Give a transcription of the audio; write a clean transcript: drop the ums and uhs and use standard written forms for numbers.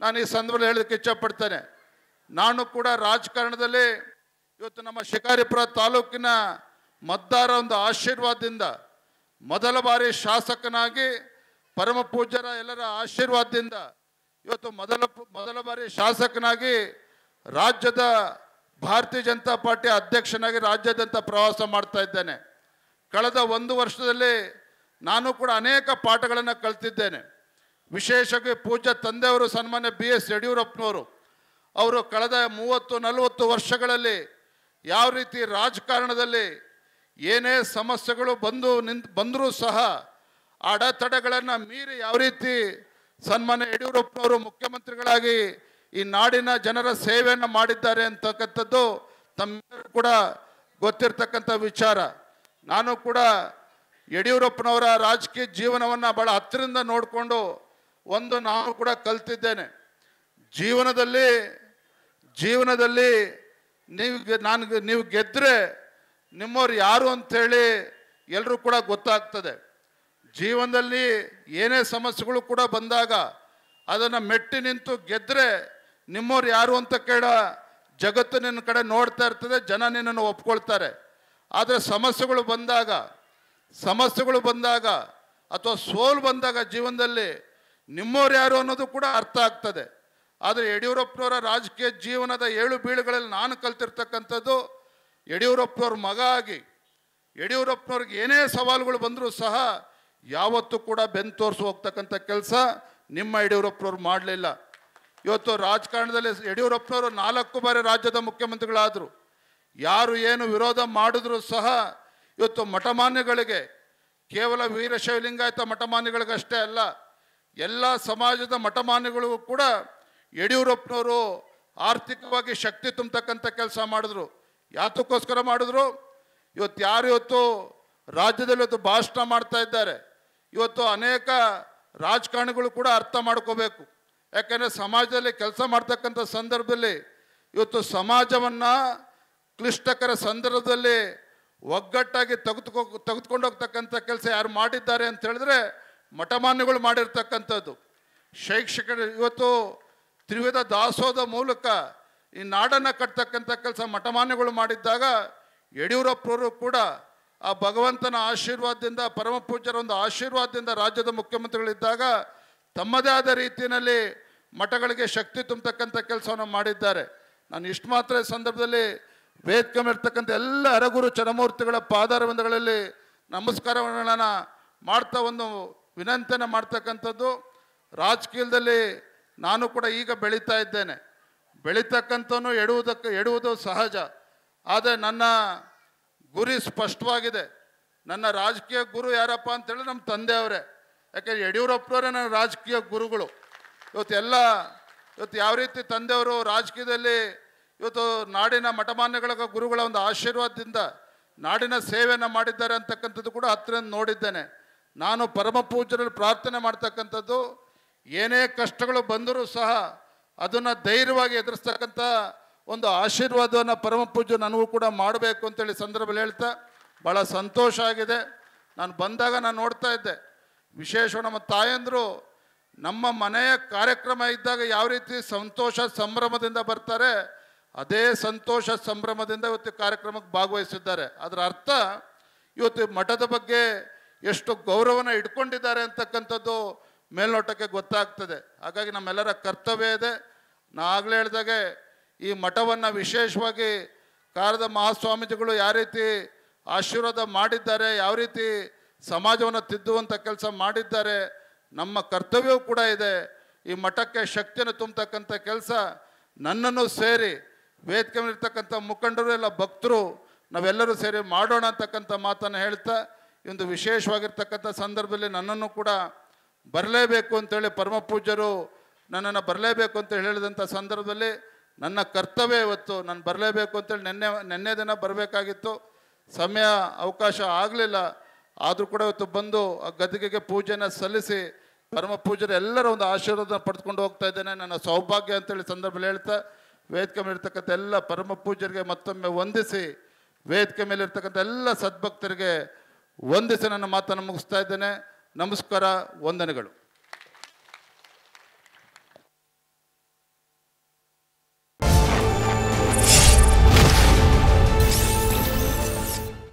ನಾನು ಈ ಸಂದರ್ಭದಲ್ಲಿ ಹೇಳೋದಕ್ಕೆ ಇಚ್ಛಪಡ್ತೇನೆ. ನಾನು ಕೂಡ ರಾಜಕಾರಣದಲ್ಲಿ ಇವತ್ತು ನಮ್ಮ ಶಿಕಾರಿಪುರ ತಾಲೂಕಿನ ಮತದಾರ ಒಂದು ಆಶೀರ್ವಾದದಿಂದ ಮೊದಲ ಬಾರಿ ಶಾಸಕನಾಗಿ ಪರಮ ಪೂಜ್ಯರ ಎಲ್ಲರ ಆಶೀರ್ವಾದದಿಂದ ಇವತ್ತು ಮೊದಲ ಬಾರಿ ಶಾಸಕನಾಗಿ ರಾಜ್ಯದ ಭಾರತೀಯ ಜನತಾ ಪಾರ್ಟಿ ಅಧ್ಯಕ್ಷನಾಗಿ ರಾಜ್ಯಾದ್ಯಂತ ಪ್ರವಾಸ ಮಾಡ್ತಾ ಇದ್ದೇನೆ. ಕಳೆದ 1 ವರ್ಷದಲ್ಲಿ ನಾನು ಕೂಡ ಅನೇಕ ಪಾಠಗಳನ್ನು ಕಲಿತಿದ್ದೇನೆ. ವಿಶೇಷವಾಗಿ ಪೂಜ್ಯ ತಂದೆಯವರು ಸನ್ಮಾನ್ಯ BS ಯಡಿಯೂರಪ್ಪನವರು ಅವರು ಕಳೆದ 30-40 ವರ್ಷಗಳಲ್ಲಿ ಯಾವ ರೀತಿ ರಾಜಕಾರಣದಲ್ಲಿ ಏನೇ ಸಮಸ್ಯೆಗಳು ಬಂದರೂ ಸಹ ಅಡೆತಡೆಗಳನ್ನು ಮೀರಿ ಯಾವ ರೀತಿ ಸನ್ಮಾನ್ಯ ಯಡಿಯೂರಪ್ಪನವರು ಮುಖ್ಯಮಂತ್ರಿಗಳಾಗಿ ಈ ನಾಡಿನ ಜನರ ಸೇವೆಯನ್ನು ಮಾಡಿದ್ದಾರೆ ಅಂತಕ್ಕಂಥದ್ದು ತಮ್ಮೆಲ್ಲರೂ ಕೂಡ ಗೊತ್ತಿರ್ತಕ್ಕಂಥ ವಿಚಾರ. ನಾನು ಕೂಡ ಯಡಿಯೂರಪ್ಪನವರ ರಾಜಕೀಯ ಜೀವನವನ್ನು ಭಾಳ ಹತ್ತಿರದಿಂದ ನೋಡಿಕೊಂಡು ನಾನು ಕೂಡ ಕಲ್ತಿದ್ದೇನೆ. ಜೀವನದಲ್ಲಿ ನೀವು ಗೆದ್ದರೆ ನಿಮ್ಮವ್ರು ಯಾರು ಅಂಥೇಳಿ ಎಲ್ಲರೂ ಕೂಡ ಗೊತ್ತಾಗ್ತದೆ. ಜೀವನದಲ್ಲಿ ಏನೇ ಸಮಸ್ಯೆಗಳು ಕೂಡ ಬಂದಾಗ ಅದನ್ನು ಮೆಟ್ಟಿ ನಿಂತು ಗೆದ್ದರೆ ನಿಮ್ಮವ್ರು ಯಾರು ಅಂತ ಜಗತ್ತು ನಿನ್ನ ಕಡೆ ನೋಡ್ತಾ ಇರ್ತದೆ, ಜನ ನಿನ್ನನ್ನು ಒಪ್ಕೊಳ್ತಾರೆ. ಆದರೆ ಸಮಸ್ಯೆಗಳು ಬಂದಾಗ ಅಥವಾ ಸೋಲು ಬಂದಾಗ ಜೀವನದಲ್ಲಿ ನಿಮ್ಮವ್ರು ಯಾರು ಅನ್ನೋದು ಕೂಡ ಅರ್ಥ ಆಗ್ತದೆ. ಆದರೆ ಯಡಿಯೂರಪ್ಪನವರ ರಾಜಕೀಯ ಜೀವನದ 7 ಬೀಳುಗಳಲ್ಲಿ ನಾನು ಕಲ್ತಿರ್ತಕ್ಕಂಥದ್ದು, ಯಡಿಯೂರಪ್ಪನವ್ರ ಮಗ ಆಗಿ ಯಡಿಯೂರಪ್ಪನವ್ರಿಗೆ ಏನೇ ಸವಾಲುಗಳು ಬಂದರೂ ಸಹ ಯಾವತ್ತೂ ಕೂಡ ಬೆನ್ನು ತೋರಿಸಿ ಹೋಗ್ತಕ್ಕಂಥ ಕೆಲಸ ನಿಮ್ಮ ಯಡಿಯೂರಪ್ಪನವ್ರು ಮಾಡಲಿಲ್ಲ. ಇವತ್ತು ರಾಜಕಾರಣದಲ್ಲಿ ಯಡಿಯೂರಪ್ಪನವರು 4 ಬಾರಿ ರಾಜ್ಯದ ಮುಖ್ಯಮಂತ್ರಿಗಳಾದರು. ಯಾರು ಏನು ವಿರೋಧ ಮಾಡಿದ್ರು ಸಹ ಇವತ್ತು ಮಠಮಾನ್ಯಗಳಿಗೆ, ಕೇವಲ ವೀರಶೈವ ಲಿಂಗಾಯತ ಮಠಮಾನ್ಯಗಳಿಗಷ್ಟೇ ಅಲ್ಲ, ಎಲ್ಲ ಸಮಾಜದ ಮಠಮಾನ್ಯಗಳಿಗೂ ಕೂಡ ಯಡಿಯೂರಪ್ಪನವರು ಆರ್ಥಿಕವಾಗಿ ಶಕ್ತಿ ತುಂಬತಕ್ಕಂಥ ಕೆಲಸ ಮಾಡಿದ್ರು. ಯಾತಕ್ಕೋಸ್ಕರ ಮಾಡಿದ್ರು? ಇವತ್ತು ರಾಜ್ಯದಲ್ಲಿ ಭಾಷಣ ಮಾಡ್ತಾ ಇದ್ದಾರೆ. ಇವತ್ತು ಅನೇಕ ರಾಜಕಾರಣಿಗಳು ಕೂಡ ಅರ್ಥ ಮಾಡ್ಕೋಬೇಕು. ಯಾಕೆಂದರೆ ಸಮಾಜದಲ್ಲಿ ಕೆಲಸ ಮಾಡ್ತಕ್ಕಂಥ ಸಂದರ್ಭದಲ್ಲಿ ಇವತ್ತು ಸಮಾಜವನ್ನು ಕ್ಲಿಷ್ಟಕರ ಸಂದರ್ಭದಲ್ಲಿ ಒಗ್ಗಟ್ಟಾಗಿ ತೆಗೆದುಕೊಂಡು ಹೋಗ್ತಕ್ಕಂಥ ಕೆಲಸ ಯಾರು ಮಾಡಿದ್ದಾರೆ ಅಂತ ಹೇಳಿದ್ರೆ ಮಠಮಾನ್ಯಗಳು ಮಾಡಿರ್ತಕ್ಕಂಥದ್ದು. ಶೈಕ್ಷಣಿಕ ಇವತ್ತು ತ್ರಿವಿಧ ದಾಸೋಹದ ಮೂಲಕ ಈ ನಾಡನ್ನು ಕಟ್ತಕ್ಕಂಥ ಕೆಲಸ ಮಠಮಾನ್ಯಗಳು ಮಾಡಿದ್ದಾಗ ಯಡಿಯೂರಪ್ಪನವರು ಕೂಡ ಆ ಭಗವಂತನ ಆಶೀರ್ವಾದದಿಂದ, ಪರಮ ಪೂಜ್ಯರ ಒಂದು ಆಶೀರ್ವಾದದಿಂದ ರಾಜ್ಯದ ಮುಖ್ಯಮಂತ್ರಿಗಳಿದ್ದಾಗ ತಮ್ಮದೇ ಆದ ರೀತಿಯಲ್ಲಿ ಮಠಗಳಿಗೆ ಶಕ್ತಿ ತುಂಬತಕ್ಕಂಥ ಕೆಲಸವನ್ನು ಮಾಡಿದ್ದಾರೆ. ನಾನು ಇಷ್ಟು ಮಾತ್ರ ಈ ಸಂದರ್ಭದಲ್ಲಿ ವೇದಿಕೆ ಮೇಲಿರ್ತಕ್ಕಂಥ ಎಲ್ಲ ಹರಗುರು ಚರಮೂರ್ತಿಗಳ ಪಾದಾರವಿಂದಗಳಲ್ಲಿ ನಮಸ್ಕಾರಗಳನ್ನು ಮಾಡ್ತಾ ಒಂದು ವಿನಂತಿಯನ್ನು ಮಾಡ್ತಕ್ಕಂಥದ್ದು. ರಾಜಕೀಯದಲ್ಲಿ ನಾನು ಕೂಡ ಈಗ ಬೆಳೀತಾ ಇದ್ದೇನೆ. ಬೆಳೀತಕ್ಕಂಥವನು ಎಡುವುದು ಸಹಜ. ಆದರೆ ನನ್ನ ಗುರಿ ಸ್ಪಷ್ಟವಾಗಿದೆ. ನನ್ನ ರಾಜಕೀಯ ಗುರು ಯಾರಪ್ಪ ಅಂತೇಳಿ ನಮ್ಮ ತಂದೆಯವರೇ. ಯಾಕೆಂದರೆ ಯಡಿಯೂರಪ್ಪನವರೇ ನನ್ನ ರಾಜಕೀಯ ಗುರುಗಳು. ಇವತ್ತು ಯಾವ ರೀತಿ ತಂದೆಯವರು ರಾಜಕೀಯದಲ್ಲಿ ಇವತ್ತು ನಾಡಿನ ಮಠಮಾನ್ಯಗಳ ಗುರುಗಳ ಒಂದು ಆಶೀರ್ವಾದದಿಂದ ನಾಡಿನ ಸೇವೆಯನ್ನು ಮಾಡಿದ್ದಾರೆ ಅಂತಕ್ಕಂಥದ್ದು ಕೂಡ ಹತ್ತಿರದಿಂದ ನೋಡಿದ್ದೇನೆ. ನಾನು ಪರಮ ಪೂಜ್ಯರಲ್ಲಿ ಪ್ರಾರ್ಥನೆ ಮಾಡ್ತಕ್ಕಂಥದ್ದು, ಏನೇ ಕಷ್ಟಗಳು ಬಂದರೂ ಸಹ ಅದನ್ನು ಧೈರ್ಯವಾಗಿ ಎದುರಿಸ್ತಕ್ಕಂಥ ಒಂದು ಆಶೀರ್ವಾದವನ್ನು ಪರಮ ಪೂಜ್ಯ ನನಗೂ ಕೂಡ ಮಾಡಬೇಕು ಅಂತೇಳಿ ಸಂದರ್ಭದಲ್ಲಿ ಹೇಳ್ತಾ ಭಾಳ ಸಂತೋಷ ಆಗಿದೆ. ನಾನು ಬಂದಾಗ ನಾನು ನೋಡ್ತಾ ಇದ್ದೆ, ವಿಶೇಷವಾಗಿ ನಮ್ಮ ತಾಯಂದರು ನಮ್ಮ ಮನೆಯ ಕಾರ್ಯಕ್ರಮ ಇದ್ದಾಗ ಯಾವ ರೀತಿ ಸಂತೋಷ ಸಂಭ್ರಮದಿಂದ ಬರ್ತಾರೆ, ಅದೇ ಸಂತೋಷ ಸಂಭ್ರಮದಿಂದ ಇವತ್ತು ಕಾರ್ಯಕ್ರಮಕ್ಕೆ ಭಾಗವಹಿಸಿದ್ದಾರೆ. ಅದರ ಅರ್ಥ ಇವತ್ತು ಮಠದ ಬಗ್ಗೆ ಎಷ್ಟು ಗೌರವನ ಇಟ್ಕೊಂಡಿದ್ದಾರೆ ಅಂತಕ್ಕಂಥದ್ದು ಮೇಲ್ನೋಟಕ್ಕೆ ಗೊತ್ತಾಗ್ತದೆ. ಹಾಗಾಗಿ ನಮ್ಮೆಲ್ಲರ ಕರ್ತವ್ಯ ಇದೆ. ನಾ ಆಗಲೇ ಹೇಳಿದಾಗೆ ಈ ಮಠವನ್ನು ವಿಶೇಷವಾಗಿ ಕಾರದ ಮಹಾಸ್ವಾಮೀಜಿಗಳು ಯಾವ ರೀತಿ ಆಶೀರ್ವಾದ ಮಾಡಿದ್ದಾರೆ, ಯಾವ ರೀತಿ ಸಮಾಜವನ್ನು ತಿದ್ದುವಂಥ ಕೆಲಸ ಮಾಡಿದ್ದಾರೆ, ನಮ್ಮ ಕರ್ತವ್ಯವೂ ಕೂಡ ಇದೆ. ಈ ಮಠಕ್ಕೆ ಶಕ್ತಿಯನ್ನು ತುಂಬತಕ್ಕಂಥ ಕೆಲಸ ನನ್ನನ್ನು ಸೇರಿ ವೇದಿಕೆ ಮೇಲಿರ್ತಕ್ಕಂಥ ಮುಖಂಡರು ಎಲ್ಲ ಭಕ್ತರು ನಾವೆಲ್ಲರೂ ಸೇರಿ ಮಾಡೋಣ ಅಂತಕ್ಕಂಥ ಮಾತನ್ನು ಹೇಳ್ತಾ, ಈ ಒಂದು ವಿಶೇಷವಾಗಿರ್ತಕ್ಕಂಥ ಸಂದರ್ಭದಲ್ಲಿ ನನ್ನನ್ನು ಕೂಡ ಬರಲೇಬೇಕು ಅಂತೇಳಿ ಪರಮ ಪೂಜ್ಯರು ನನ್ನನ್ನು ಬರಲೇಬೇಕು ಅಂತ ಹೇಳಿದಂಥ ಸಂದರ್ಭದಲ್ಲಿ ನನ್ನ ಕರ್ತವ್ಯ ಇವತ್ತು ನಾನು ಬರಲೇಬೇಕು ಅಂತೇಳಿ ನೆನ್ನೆ ದಿನ ಬರಬೇಕಾಗಿತ್ತು. ಸಮಯ ಅವಕಾಶ ಆಗಲಿಲ್ಲ. ಆದರೂ ಕೂಡ ಇವತ್ತು ಬಂದು ಆ ಗದ್ದಿಗೆಗೆ ಪೂಜೆಯನ್ನು ಸಲ್ಲಿಸಿ ಪರಮ ಪೂಜ್ಯರ ಎಲ್ಲರ ಒಂದು ಆಶೀರ್ವಾದ ಪಡೆದುಕೊಂಡು ಹೋಗ್ತಾ ಇದ್ದೇನೆ. ನನ್ನ ಸೌಭಾಗ್ಯ ಅಂತೇಳಿ ಸಂದರ್ಭದಲ್ಲಿ ಹೇಳ್ತಾ ವೇದಿಕೆ ಮೇಲಿರ್ತಕ್ಕಂಥ ಎಲ್ಲ ಪರಮ ಪೂಜ್ಯರಿಗೆ ಮತ್ತೊಮ್ಮೆ ವಂದಿಸಿ, ವೇದಿಕೆ ಮೇಲಿರ್ತಕ್ಕಂಥ ಎಲ್ಲ ಸದ್ಭಕ್ತರಿಗೆ ವಂದಿಸಿ ನನ್ನ ಮಾತನ್ನು ಮುಗಿಸ್ತಾ ಇದ್ದೇನೆ. ನಮಸ್ಕಾರ, ವಂದನೆಗಳು.